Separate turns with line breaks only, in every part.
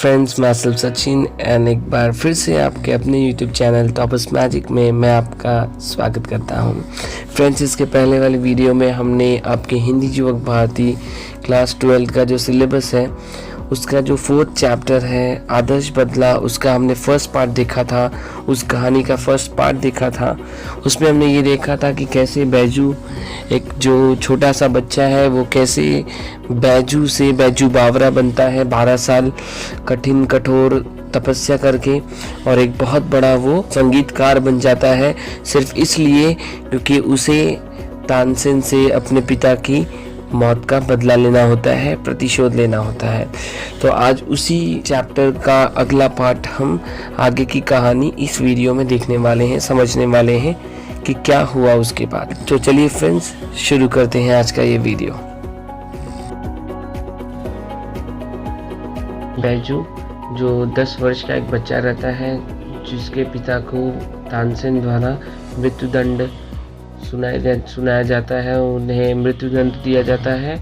Friends, मैं सिर्फ Sachin and एक बार फिर से आपके अपने यूट्यूब चैनल टॉपर्स मैजिक में मैं आपका स्वागत करता हूं। फ्रेंड्स, इसके पहले वाली वीडियो में हमने आपके हिंदी युवक भारती क्लास 12 का जो सिलेबस है उसका जो 4th चैप्टर है आदर्श बदला, उसका हमने फर्स्ट पार्ट देखा था। उस कहानी का फर्स्ट पार्ट देखा था। उसमें हमने ये देखा था कि कैसे बैजू, एक जो छोटा सा बच्चा है, वो कैसे बैजू से बैजू बावरा बनता है 12 साल कठिन कठोर तपस्या करके, और एक बहुत बड़ा वो संगीतकार बन जाता है सिर्फ इसलिए क्योंकि उसे तानसेन से अपने पिता की मौत का बदला लेना होता है, प्रतिशोध लेना होता है। तो आज उसी चैप्टर का अगला पार्ट हम आगे की कहानी इस वीडियो में देखने वाले हैं, समझने वाले हैं कि क्या हुआ उसके बाद। तो चलिए फ्रेंड्स, शुरू करते हैं आज का ये वीडियो। बैजू जो 10 वर्ष का एक बच्चा रहता है, जिसके पिता को तानसेन द्वारा मृत्युदंड सुनाया जाता है, उन्हें मृत्युदंड दिया जाता है।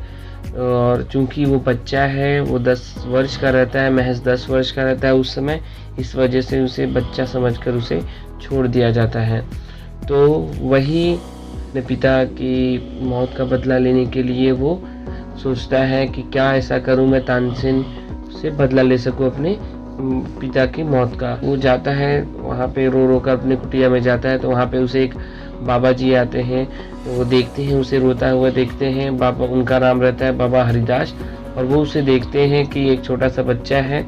और चूंकि वो बच्चा है, वो 10 वर्ष का रहता है, महज 10 वर्ष का रहता है उस समय, इस वजह से उसे बच्चा समझकर उसे छोड़ दिया जाता है। तो वही अपने पिता की मौत का बदला लेने के लिए वो सोचता है कि क्या ऐसा करूं मैं तानसेन से बदला ले सकूं अपने पिता की मौत का। वो जाता है वहाँ पे, रो रो कर अपने कुटिया में जाता है। तो वहाँ पे उसे एक बाबा जी आते हैं, वो देखते हैं उसे रोता हुआ देखते हैं। बाबा, उनका नाम रहता है बाबा हरिदास, और वो उसे देखते हैं कि एक छोटा सा बच्चा है,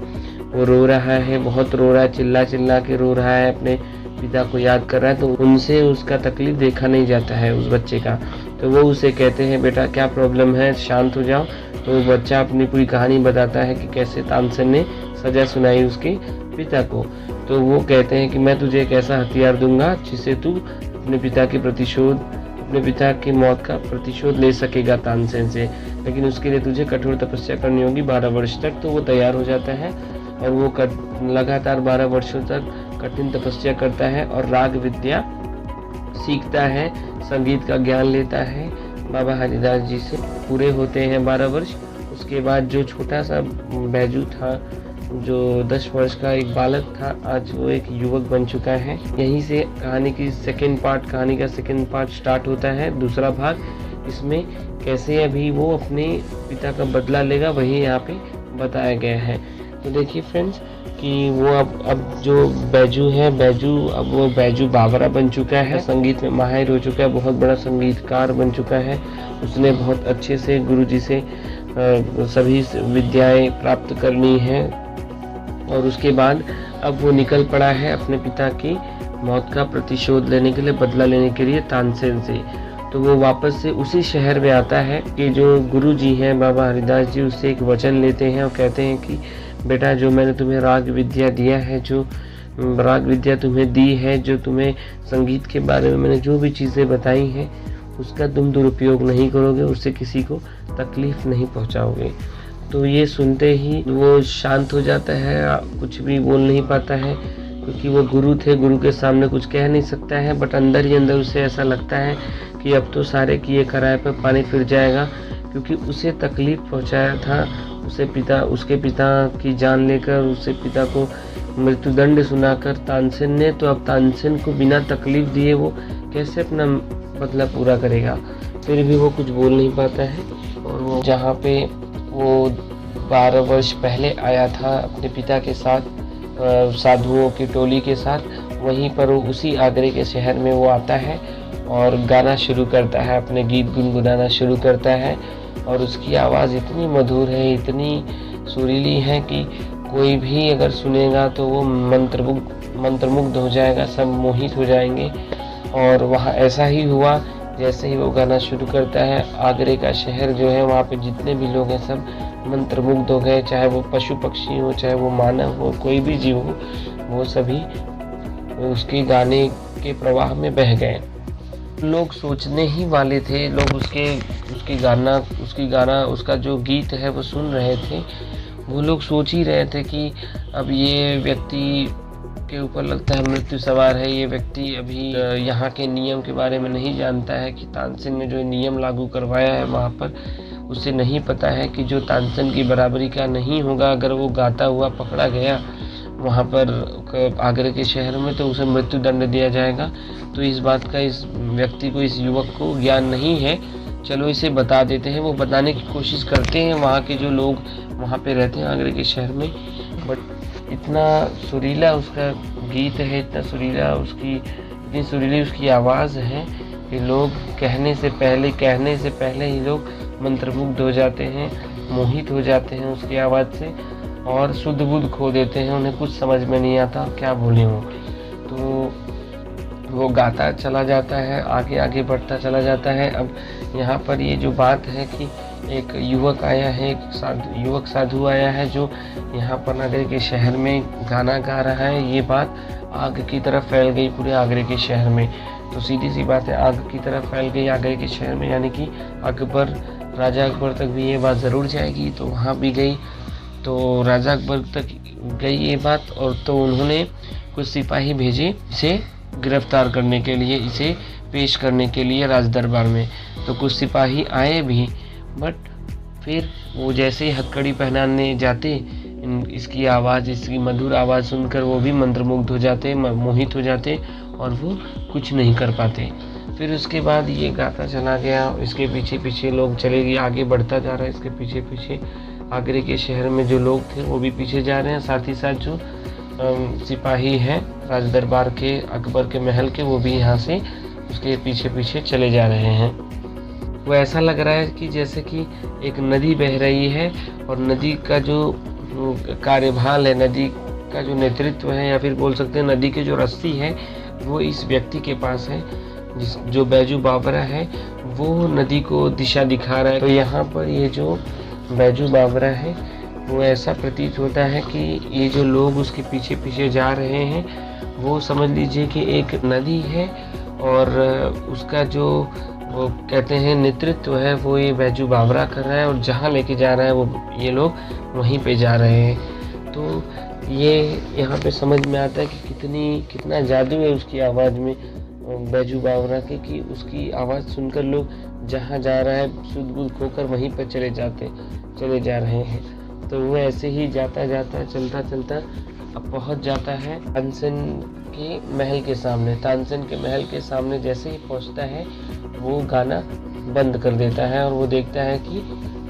वो रो रहा है, बहुत रो रहा है, चिल्ला चिल्ला के रो रहा है, अपने पिता को याद कर रहा है। तो उनसे उसका तकलीफ देखा नहीं जाता है उस बच्चे का। तो वो उसे कहते हैं, बेटा क्या प्रॉब्लम है, शांत हो जाओ। तो बच्चा अपनी पूरी कहानी बताता है कि कैसे तानसेन ने सजा सुनाई उसके पिता को। तो वो कहते हैं कि मैं तुझे एक ऐसा हथियार दूंगा जिससे तू अपने पिता की मौत का प्रतिशोध ले सकेगा तानसेन से, लेकिन उसके लिए तुझे कठोर तपस्या करनी होगी 12 वर्ष तक। तो वो तैयार हो जाता है और वो लगातार 12 वर्षों तक कठिन तपस्या करता है और राग विद्या सीखता है, संगीत का ज्ञान लेता है बाबा हरिदास जी से। पूरे होते हैं 12 वर्ष। उसके बाद जो छोटा सा बैजू था, जो 10 वर्ष का एक बालक था, आज वो एक युवक बन चुका है। यहीं से कहानी का सेकंड पार्ट स्टार्ट होता है, दूसरा भाग। इसमें कैसे अभी वो अपने पिता का बदला लेगा वही यहाँ पे बताया गया है। तो देखिए फ्रेंड्स कि वो अब जो बैजू है, अब वो बैजू बावरा बन चुका है, संगीत में माहिर हो चुका है, बहुत बड़ा संगीतकार बन चुका है। उसने बहुत अच्छे से गुरुजी से सभी विद्याएं प्राप्त करनी है, और उसके बाद अब वो निकल पड़ा है अपने पिता की मौत का प्रतिशोध लेने के लिए, बदला लेने के लिए तानसेन से। तो वो वापस से उसी शहर में आता है कि जो गुरु जी हैं बाबा हरिदास जी, उससे एक वचन लेते हैं और कहते हैं कि बेटा, जो मैंने तुम्हें राग विद्या दिया है, जो राग विद्या तुम्हें दी है, जो तुम्हें संगीत के बारे में मैंने जो भी चीज़ें बताई हैं, उसका तुम दुरुपयोग नहीं करोगे, उससे किसी को तकलीफ नहीं पहुँचाओगे। तो ये सुनते ही वो शांत हो जाता है, कुछ भी बोल नहीं पाता है, क्योंकि वो गुरु थे, गुरु के सामने कुछ कह नहीं सकता है। बट अंदर ही अंदर उसे ऐसा लगता है कि अब तो सारे किए कराए पर पानी फिर जाएगा, क्योंकि उसे तकलीफ पहुंचाया था उसके पिता की जान लेकर, उसके पिता को मृत्युदंड सुनाकर तानसेन ने। तो अब तानसेन को बिना तकलीफ दिए वो कैसे अपना बदला पूरा करेगा। फिर भी वो कुछ बोल नहीं पाता है, और वो जहाँ पे वो 12 वर्ष पहले आया था अपने पिता के साथ, साधुओं की टोली के साथ, वहीं पर वो उसी आगरे के शहर में वो आता है और गाना शुरू करता है, अपने गीत गुनगुनाना शुरू करता है। और उसकी आवाज़ इतनी मधुर है, इतनी सुरीली है कि कोई भी अगर सुनेगा तो वो मंत्रमुग्ध हो जाएगा, सब मोहित हो जाएंगे। और वहाँ ऐसा ही हुआ, जैसे ही वो गाना शुरू करता है, आगरे का शहर जो है, वहाँ पे जितने भी लोग हैं सब मंत्रमुग्ध हो गए, चाहे वो पशु पक्षी हो, चाहे वो मानव हो, कोई भी जीव हो, वो सभी उसके गाने के प्रवाह में बह गए। लोग सोचने ही वाले थे, लोग उसका जो गीत है वो सुन रहे थे, वो लोग सोच ही रहे थे कि अब ये व्यक्ति के ऊपर लगता है मृत्यु सवार है, ये व्यक्ति अभी यहाँ के नियम के बारे में नहीं जानता है कि तानसेन ने जो नियम लागू करवाया है वहाँ पर, उसे नहीं पता है कि जो तानसेन की बराबरी का नहीं होगा, अगर वो गाता हुआ पकड़ा गया वहाँ पर आगरे के शहर में तो उसे मृत्यु दंड दिया जाएगा। तो इस बात का इस व्यक्ति को, इस युवक को ज्ञान नहीं है। चलो इसे बता देते हैं। वो बताने की कोशिश करते हैं, वहाँ के जो लोग वहाँ पे रहते हैं आगरे के शहर में। बट इतना सुरीला उसका गीत है, इतना सुरीला उसकी, इतनी सुरीली उसकी आवाज़ है कि लोग कहने से पहले ही लोग मंत्रमुग्ध हो जाते हैं, मोहित हो जाते हैं उसकी आवाज़ से और शुद्ध बुद्ध खो देते हैं। उन्हें कुछ समझ में नहीं आता क्या बोले वो। तो वो गाता चला जाता है, आगे बढ़ता चला जाता है। अब यहाँ पर ये जो बात है कि एक युवक आया है, एक युवक साधु आया है जो यहाँ पर आगरे के शहर में गाना गा रहा है। ये बात आग की तरह फैल गई पूरे आगरे के शहर में। तो सीधी सी बात है, आग की तरह फैल गई आगरे के शहर में, यानी कि राजा अकबर तक भी ये बात ज़रूर जाएगी। तो वहाँ भी गई, तो राजा अकबर तक गई ये बात, और तो उन्होंने कुछ सिपाही भेजे इसे गिरफ्तार करने के लिए, इसे पेश करने के लिए राज दरबार में। तो कुछ सिपाही आए भी, बट फिर वो जैसे ही हथकड़ी पहनाने जाते, इसकी आवाज़, इसकी मधुर आवाज़ सुनकर वो भी मंत्रमुग्ध हो जाते, मोहित हो जाते और वो कुछ नहीं कर पाते। फिर उसके बाद ये गाता चला गया, इसके पीछे पीछे लोग चले गए, आगे बढ़ता जा रहा है। इसके पीछे पीछे आगरे के शहर में जो लोग थे वो भी पीछे जा रहे हैं, साथ ही साथ जो सिपाही हैं राज दरबार के, अकबर के महल के, वो भी यहाँ से उसके पीछे पीछे चले जा रहे हैं। वो ऐसा लग रहा है कि जैसे कि एक नदी बह रही है और नदी का जो कार्यभार है, नदी का जो नेतृत्व है, या फिर बोल सकते हैं नदी की जो रस्सी है वो इस व्यक्ति के पास है, जो बैजू बावरा है, वो नदी को दिशा दिखा रहा है। तो यहाँ पर ये जो बैजू बावरा है वो ऐसा प्रतीत होता है कि ये जो लोग उसके पीछे पीछे जा रहे हैं वो समझ लीजिए कि एक नदी है, और उसका जो वो कहते हैं नेतृत्व है वो ये बैजू बावरा कर रहा है, और जहाँ लेके जा रहा है वो ये लोग वहीं पे जा रहे हैं। तो ये यहाँ पे समझ में आता है कि कितना जादू है उसकी आवाज़ में, बैजू बावरा के, कि उसकी आवाज़ सुनकर लोग जहाँ जा रहा है शुद्ध बुद्ध खोकर वहीं पर चले जा रहे हैं। तो वो ऐसे ही चलता चलता अब पहुँच जाता है तानसेन के महल के सामने। तानसेन के महल के सामने जैसे ही पहुँचता है वो गाना बंद कर देता है, और वो देखता है कि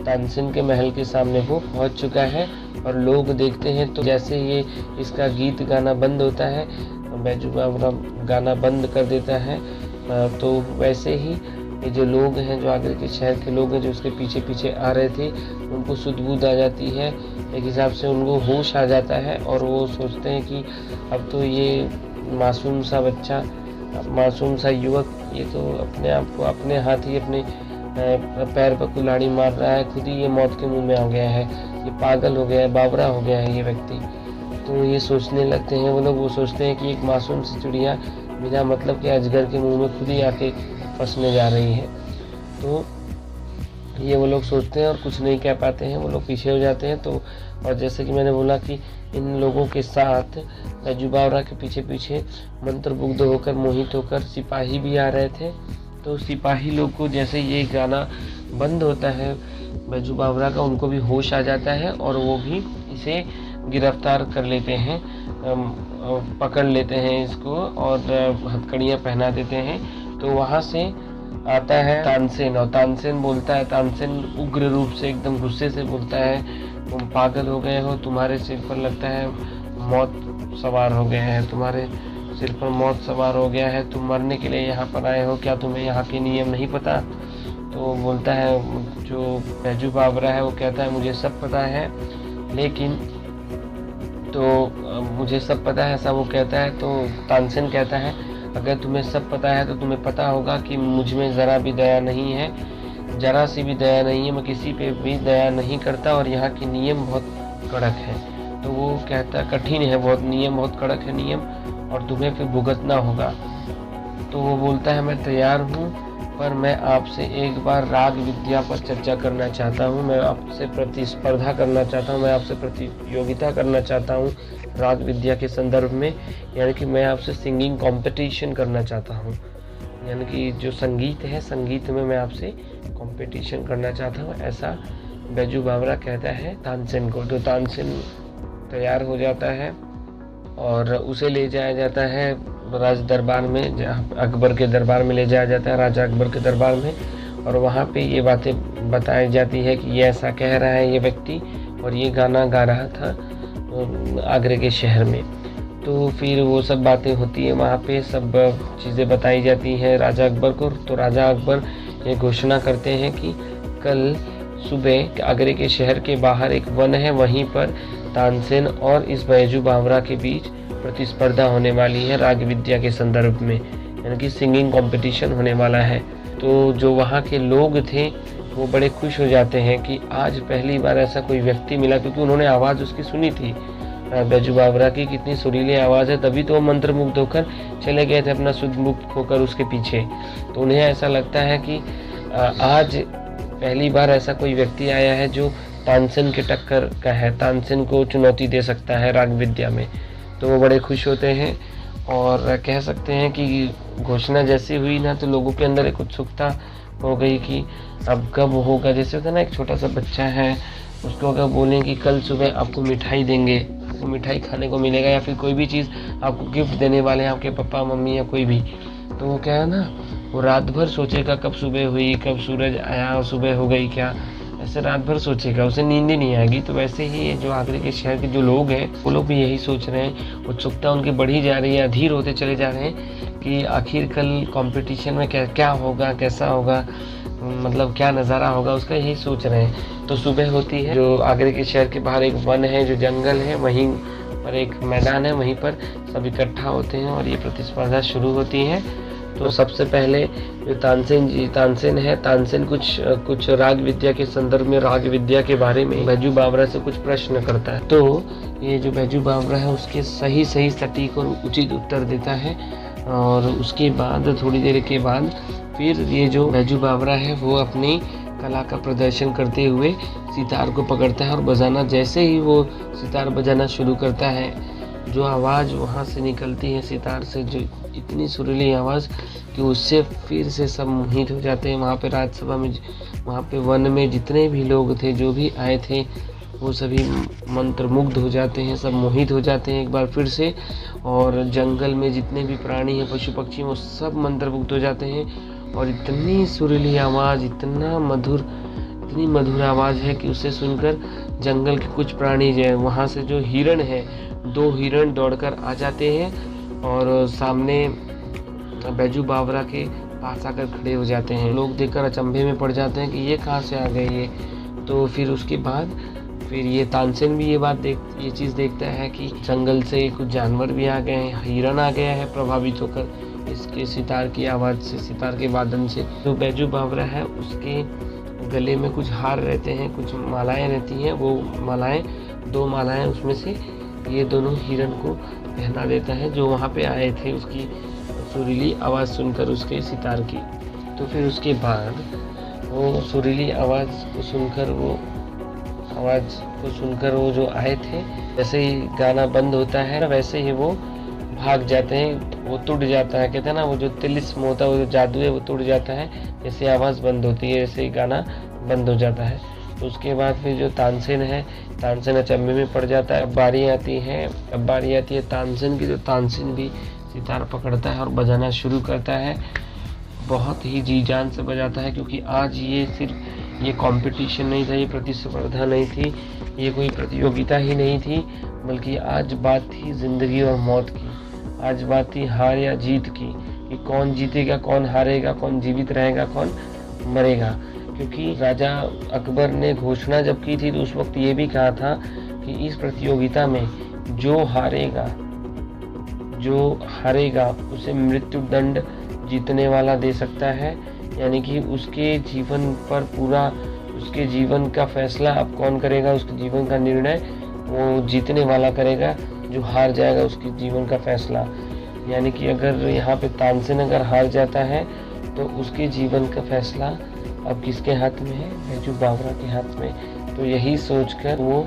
तानसेन के महल के सामने वो पहुँच चुका है। और लोग देखते हैं तो जैसे ये इसका गीत गाना बंद होता है, बैजू बावरा गाना बंद कर देता है, तो वैसे ही ये जो लोग हैं, जो आगरे के शहर के लोग हैं जो उसके पीछे पीछे आ रहे थे, उनको सुध बुध आ जाती है, एक हिसाब से उनको होश आ जाता है, और वो सोचते हैं कि अब तो ये मासूम सा बच्चा, मासूम सा युवक, ये तो अपने आप को अपने हाथ ही अपने पैर पर कुल्हाड़ी मार रहा है, खुद ही ये मौत के मुंह में आ गया है, ये पागल हो गया है, बावरा हो गया है ये व्यक्ति। तो ये सोचने लगते हैं वो लोग, वो सोचते हैं कि एक मासूम सी चिड़िया बिना मतलब के अजगर के मुंह में खुद ही आके फंसने जा रही है। तो ये वो लोग सोचते हैं और कुछ नहीं कह पाते हैं, वो लोग पीछे हो जाते हैं। तो और जैसे कि मैंने बोला कि इन लोगों के साथ बैजू बावरा के पीछे पीछे मंत्रमुग्ध होकर, मोहित होकर सिपाही भी आ रहे थे। तो सिपाही लोग को जैसे ये गाना बंद होता है बैजू बावरा का, उनको भी होश आ जाता है और वो भी इसे गिरफ्तार कर लेते हैं, पकड़ लेते हैं इसको और हथकड़ियाँ पहना देते हैं। तो वहाँ से आता है तानसेन, और तानसेन बोलता है, तानसेन उग्र रूप से एकदम गुस्से से बोलता है, तुम पागल हो गए हो, तुम्हारे सिर पर लगता है मौत सवार हो गया है, तुम्हारे सिर पर मौत सवार हो गया है, तुम मरने के लिए यहाँ पर आए हो, क्या तुम्हें यहाँ के नियम नहीं पता? तो बोलता है, जो बैजू बावरा है वो कहता है मुझे सब पता है, लेकिन तो मुझे सब पता है, ऐसा वो कहता है। तो तानसेन कहता है अगर तुम्हें सब पता है तो तुम्हें पता होगा कि मुझ में ज़रा भी दया नहीं है, ज़रा सी भी दया नहीं है, मैं किसी पे भी दया नहीं करता और यहाँ के नियम बहुत कड़क है। तो वो कहता है कठिन है बहुत, नियम बहुत कड़क है नियम, और तुम्हें फिर भुगतना होगा। तो वो बोलता है मैं तैयार हूँ, पर मैं आपसे एक बार राग विद्या पर चर्चा करना चाहता हूँ, मैं आपसे प्रतिस्पर्धा करना चाहता हूँ, मैं आपसे प्रतियोगिता करना चाहता हूँ राग विद्या के संदर्भ में, यानी कि मैं आपसे सिंगिंग कंपटीशन करना चाहता हूँ। यानी कि जो संगीत है, संगीत में मैं आपसे कंपटीशन करना चाहता हूँ, ऐसा बैजू बावरा कहता है तानसेन को। तो तानसेन तैयार हो जाता है और उसे ले जाया जाता है राज दरबार में, जहाँ अकबर के दरबार में ले जाया जाता है, राजा अकबर के दरबार में। और वहाँ पे ये बातें बताई जाती है कि ये ऐसा कह रहा है ये व्यक्ति, और ये गाना गा रहा था आगरे के शहर में। तो फिर वो सब बातें होती है, वहाँ पे सब चीज़ें बताई जाती हैं राजा अकबर को। तो राजा अकबर ये घोषणा करते हैं कि कल सुबह आगरे के शहर के बाहर एक वन है, वहीं पर तानसेन और इस बैजू बावरा के बीच प्रतिस्पर्धा होने वाली है राग विद्या के संदर्भ में, यानी कि सिंगिंग कंपटीशन होने वाला है। तो जो वहाँ के लोग थे वो बड़े खुश हो जाते हैं कि आज पहली बार ऐसा कोई व्यक्ति मिला, क्योंकि उन्होंने आवाज़ उसकी सुनी थी बैजू बावरा की, कितनी सुरीली आवाज़ है, तभी तो वो मंत्रमुग्ध होकर चले गए थे अपना सुध मुक्त होकर उसके पीछे। तो उन्हें ऐसा लगता है कि आज पहली बार ऐसा कोई व्यक्ति आया है जो तानसेन के टक्कर का है, तानसेन को चुनौती दे सकता है राग विद्या में। तो वो बड़े खुश होते हैं और कह सकते हैं कि घोषणा जैसी हुई ना, तो लोगों के अंदर एक उत्सुकता हो गई कि अब कब होगा। जैसे होता है ना, एक छोटा सा बच्चा है, उसको अगर बोलें कि कल सुबह आपको मिठाई देंगे, आपको मिठाई खाने को मिलेगा, या फिर कोई भी चीज़ आपको गिफ्ट देने वाले हैं आपके पापा मम्मी या कोई भी, तो वो क्या है ना, वो रात भर सोचेगा कब सुबह हुई, कब सूरज आया और सुबह हो गई क्या, ऐसे रात भर सोचेगा, उसे नींद ही नहीं आएगी। तो वैसे ही ये जो आगरे के शहर के जो लोग हैं वो लोग भी यही सोच रहे हैं, उत्सुकता उनकी बढ़ी जा रही है, अधीर होते चले जा रहे हैं कि आखिर कल कंपटीशन में क्या होगा, कैसा होगा, मतलब क्या नज़ारा होगा, उसका यही सोच रहे हैं। तो सुबह होती है, जो आगरे के शहर के बाहर एक वन है, जो जंगल है, वहीं पर एक मैदान है, वहीं पर सब इकट्ठा होते हैं और ये प्रतिस्पर्धा शुरू होती है। तो सबसे पहले जो तानसेन है, तानसेन कुछ राग विद्या के संदर्भ में, राग विद्या के बारे में बैजू बावरा से कुछ प्रश्न करता है। तो ये जो बैजू बावरा है उसके सही सटीक और उचित उत्तर देता है, और उसके बाद थोड़ी देर के बाद फिर ये जो बैजू बावरा है वो अपनी कला का प्रदर्शन करते हुए सितार को पकड़ता है और बजाना। जैसे ही वो सितार बजाना शुरू करता है, जो आवाज़ वहाँ से निकलती है सितार से, जो इतनी सुरीली आवाज़ कि उससे फिर से सब मोहित हो जाते हैं। वहाँ पे राजसभा में, वहाँ पे वन में जितने भी लोग थे, जो भी आए थे, वो सभी मंत्रमुग्ध हो जाते हैं, सब मोहित हो जाते हैं एक बार फिर से। और जंगल में जितने भी प्राणी हैं, पशु पक्षी, वो सब मंत्रमुग्ध हो जाते हैं। और इतनी सुरीली आवाज़, इतनी मधुर आवाज़ है कि उसे सुनकर जंगल के कुछ प्राणी जो है, वहाँ से जो हिरण है, 2 हिरण दौड़कर आ जाते हैं और सामने बैजू बावरा के पास आकर खड़े हो जाते हैं। लोग देखकर अचंभे में पड़ जाते हैं कि ये कहाँ से आ गए ये। तो फिर उसके बाद फिर ये तानसेन भी ये चीज़ देखता है कि जंगल से कुछ जानवर भी आ गए हैं, हिरण आ गया है प्रभावित होकर इसके सितार की आवाज़ से, सितार के वादन से। जो बैजू बावरा है उसके गले में कुछ हार रहते हैं, कुछ मालाएं रहती हैं, वो मालाएं 2 मालाएं उसमें से ये दोनों हिरण को पहना देता है, जो वहाँ पे आए थे उसकी सुरीली आवाज़ सुनकर, उसके सितार की। तो फिर उसके बाद वो सुरीली आवाज़ को सुनकर वो जो आए थे, जैसे ही गाना बंद होता है वैसे ही वो भाग जाते हैं, वो टूट जाता है। कहते हैं ना, वो जो तिलिस्म होता है, वो जो जादू है, वो टूट जाता है जैसे आवाज़ बंद होती है, जैसे ही गाना बंद हो जाता है। तो उसके बाद फिर जो तानसेन है, तानसेन अचंभे में पड़ जाता है। अब बारी आती है तानसेन की। तो तानसेन भी सितार पकड़ता है और बजाना शुरू करता है, बहुत ही जी जान से बजाता है, क्योंकि आज ये कंपटीशन नहीं था, ये प्रतिस्पर्धा नहीं थी, ये कोई प्रतियोगिता ही नहीं थी, बल्कि आज बात थी ज़िंदगी और मौत की। आज बात थी हार या जीत की, कि कौन जीतेगा, कौन हारेगा, कौन जीवित रहेगा, कौन मरेगा। क्योंकि राजा अकबर ने घोषणा जब की थी तो उस वक्त ये भी कहा था कि इस प्रतियोगिता में जो हारेगा उसे मृत्यु दंड जीतने वाला दे सकता है। यानी कि उसके जीवन का फैसला अब कौन करेगा, उसके जीवन का निर्णय वो जीतने वाला करेगा, जो हार जाएगा उसके जीवन का फैसला। यानी कि अगर यहाँ पे तानसेन अगर हार जाता है तो उसके जीवन का फैसला अब किसके हाथ में है, बैजू बावरा के हाथ में। तो यही सोचकर वो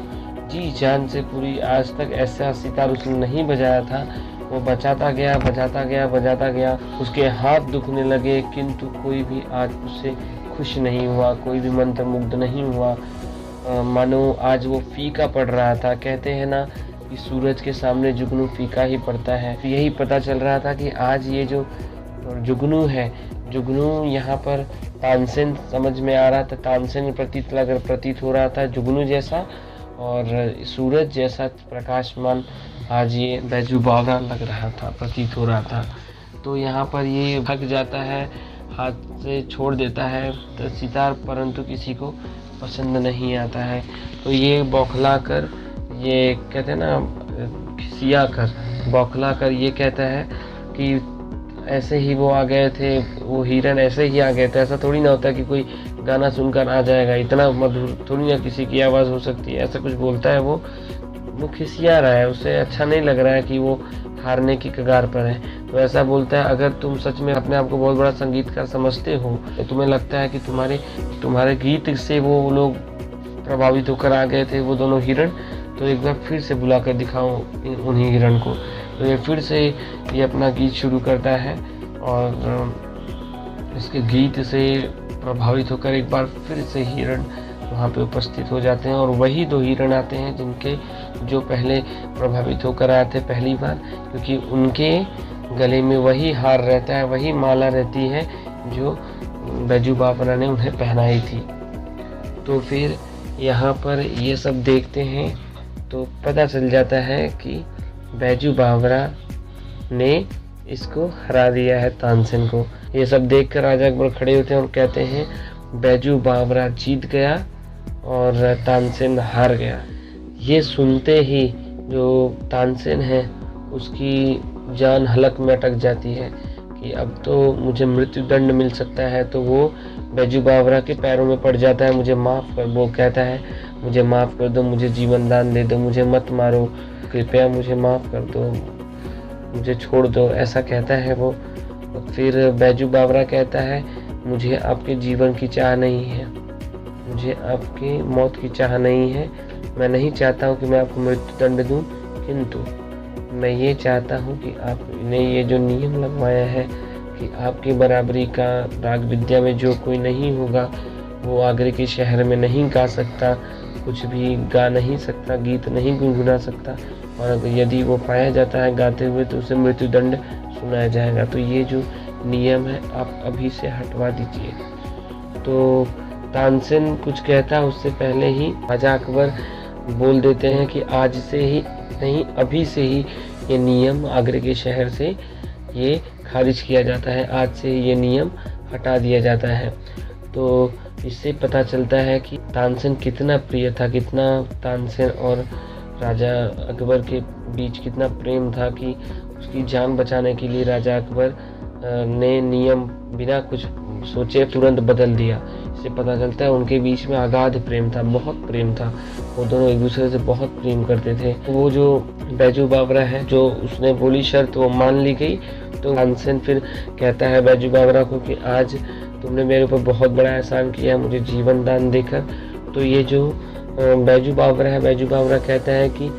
जी जान से पूरी, आज तक ऐसा सितार उसने नहीं बजाया था, वो बजाता गया, उसके हाथ दुखने लगे, किंतु कोई भी आज उससे खुश नहीं हुआ, कोई भी मंत्रमुग्ध नहीं हुआ। मानो आज वो फीका पड़ रहा था। कहते हैं ना कि सूरज के सामने जुगनू फीका ही पड़ता है। तो यही पता चल रहा था कि आज ये जो जुगनू है, जुगनू यहाँ पर तानसेन समझ में आ रहा था, तानसेन प्रतीत हो रहा था जुगनू जैसा, और सूरज जैसा प्रकाशमान आज ये बैजू बावरा लग रहा था, प्रतीत हो रहा था। तो यहाँ पर ये भाग जाता है, हाथ से छोड़ देता है तो सितार, परंतु किसी को पसंद नहीं आता है। तो ये बौखला कर, ये कहते हैं ना खिसिया कर, बौखला कर ये कहता है कि ऐसे ही वो आ गए थे, वो हिरन ऐसे ही आ गए थे। ऐसा थोड़ी ना होता कि कोई गाना सुनकर आ जाएगा, इतना मधुर थोड़ी ना किसी की आवाज़ हो सकती है। ऐसा कुछ बोलता है वो खिसिया रहा है, उसे अच्छा नहीं लग रहा है कि वो हारने की कगार पर है। तो ऐसा बोलता है, अगर तुम सच में अपने आप को बहुत बड़ा संगीतकार समझते हो, तो तुम्हें लगता है कि तुम्हारे गीत से वो लोग प्रभावित होकर आ गए थे, वो दोनों हिरण, तो एक बार फिर से बुला कर दिखाओ उन्हीं हिरण को। तो ये फिर से ये अपना गीत शुरू करता है, और इसके गीत से प्रभावित होकर एक बार फिर से हिरण वहाँ पे उपस्थित हो जाते हैं। और वही दो हिरण आते हैं जिनके जो पहले प्रभावित होकर आए थे पहली बार, क्योंकि उनके गले में वही हार रहता है, वही माला रहती है जो बैजू बावरा ने उन्हें पहनाई थी। तो फिर यहाँ पर ये सब देखते हैं तो पता चल जाता है कि बैजू बावरा ने इसको हरा दिया है, तानसेन को। ये सब देखकर राजा अकबर खड़े होते हैं और कहते हैं बैजू बावरा जीत गया और तानसेन हार गया। ये सुनते ही जो तानसेन है उसकी जान हलक में अटक जाती है कि अब तो मुझे मृत्यु दंड मिल सकता है। तो वो बैजू बावरा के पैरों में पड़ जाता है, मुझे माफ़ कर, वो कहता है मुझे माफ़ कर दो, मुझे जीवन दान दे दो, मुझे मत मारो, कृपया मुझे माफ़ कर दो, मुझे छोड़ दो, ऐसा कहता है वो। फिर बैजू बावरा कहता है मुझे आपके जीवन की चाह नहीं है, मुझे आपकी मौत की चाह नहीं है, मैं नहीं चाहता हूँ कि मैं आपको मृत्यु दंड दूँ, किंतु मैं ये चाहता हूँ कि आपने ये जो नियम लगवाया है कि आपकी बराबरी का राग विद्या में जो कोई नहीं होगा वो आगरे के शहर में नहीं गा सकता, कुछ भी गा नहीं सकता, गीत नहीं गुनगुना सकता, और अगर यदि वो पाया जाता है गाते हुए तो उसे मृत्यु दंड सुनाया जाएगा। तो ये जो नियम है आप अभी से हटवा दीजिए। तो तानसेन कुछ कहता है उससे पहले ही राजा अकबर बोल देते हैं कि आज से ही नहीं, अभी से ही ये नियम आगरे के शहर से ये खारिज किया जाता है, आज से ये नियम हटा दिया जाता है। तो इससे पता चलता है कि तानसेन कितना प्रिय था, कितना तानसेन और राजा अकबर के बीच कितना प्रेम था कि उसकी जान बचाने के लिए राजा अकबर ने नियम बिना कुछ सोचे तुरंत बदल दिया। इससे पता चलता है उनके बीच में अगाध प्रेम था, बहुत प्रेम था, वो दोनों एक दूसरे से बहुत प्रेम करते थे। वो जो बैजू बावरा है, जो उसने बोली शर्त वो मान ली गई। तो तानसेन फिर कहता है बैजू बावरा को कि आज तुमने मेरे ऊपर बहुत बड़ा एहसान किया मुझे जीवन दान देकर। तो ये जो बैजू बावरा है, बैजू बावरा कहता है कि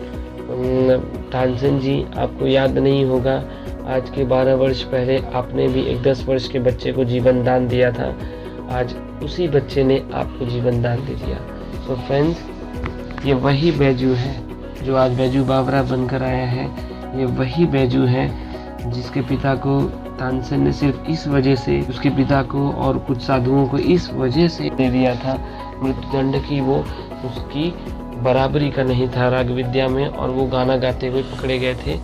तानसेन जी आपको याद नहीं होगा, आज के 12 वर्ष पहले आपने भी एक 10 वर्ष के बच्चे को जीवन दान दिया था, आज उसी बच्चे ने आपको जीवन दान दे दिया। तो फ्रेंड्स, ये वही बैजू है जो आज बैजू बावरा बनकर आया है, ये वही बैजू है जिसके पिता को तानसेन ने सिर्फ इस वजह से, उसके पिता को और कुछ साधुओं को इस वजह से दे दिया था मृत्युदंड की वो उसकी बराबरी का नहीं था राग विद्या में, और वो गाना गाते हुए पकड़े गए थे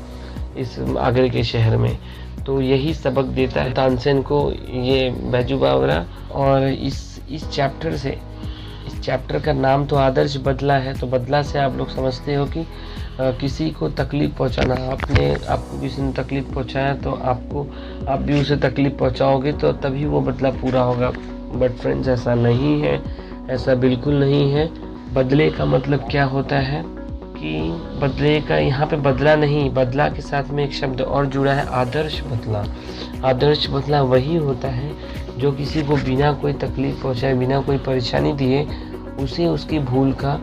इस आगरे के शहर में। तो यही सबक देता है तानसेन को ये बैजू बावरा। और इस चैप्टर से, इस चैप्टर का नाम तो आदर्श बदला है, तो बदला से आप लोग समझते हो कि किसी को तकलीफ़ पहुंचाना, आपको किसी ने तकलीफ़ पहुंचाया तो आप भी उसे तकलीफ़ पहुंचाओगे तो तभी वो बदला पूरा होगा। बट फ्रेंड्स, ऐसा नहीं है, ऐसा बिल्कुल नहीं है। बदले का मतलब क्या होता है कि बदले का यहाँ पे बदला नहीं, बदला के साथ में एक शब्द और जुड़ा है, आदर्श बदला। आदर्श बदला वही होता है जो किसी को बिना कोई तकलीफ़ पहुँचाए, बिना कोई परेशानी दिए उसे उसकी भूल का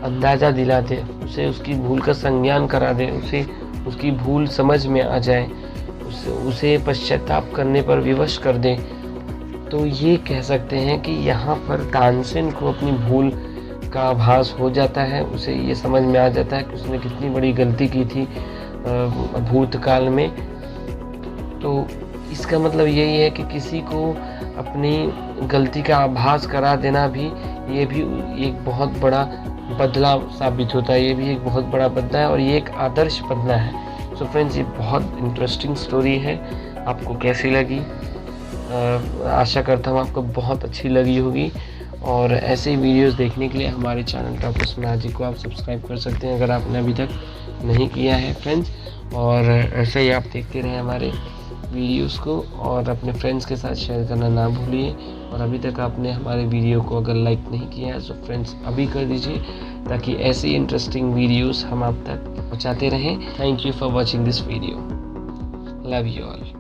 अंदाज़ा दिला दे, उसे उसकी भूल का संज्ञान करा दे, उसे उसकी भूल समझ में आ जाए, उसे पश्चाताप करने पर विवश कर दे, तो ये कह सकते हैं कि यहाँ पर तानसेन को अपनी भूल का आभास हो जाता है। उसे ये समझ में आ जाता है कि उसने कितनी बड़ी गलती की थी भूतकाल में। तो इसका मतलब यही है कि किसी को अपनी गलती का आभास करा देना भी, ये भी एक बहुत बड़ा बदलाव साबित होता है। ये भी एक बहुत बड़ा बदलाव है और ये एक आदर्श बदलाव है। सो फ्रेंड्स, ये बहुत इंटरेस्टिंग स्टोरी है। आपको कैसी लगी? आशा करता हूँ आपको बहुत अच्छी लगी होगी। और ऐसे ही वीडियोस देखने के लिए हमारे चैनल टॉपर्स मैजिक को आप सब्सक्राइब कर सकते हैं अगर आपने अभी तक नहीं किया है फ्रेंड्स। और ऐसे ही आप देखते रहें हमारे वीडियोस को और अपने फ्रेंड्स के साथ शेयर करना ना भूलिए। और अभी तक आपने हमारे वीडियो को अगर लाइक नहीं किया है तो फ्रेंड्स अभी कर दीजिए, ताकि ऐसी इंटरेस्टिंग वीडियोस हम आप तक पहुंचाते रहें। Thank you for watching this video. Love you all.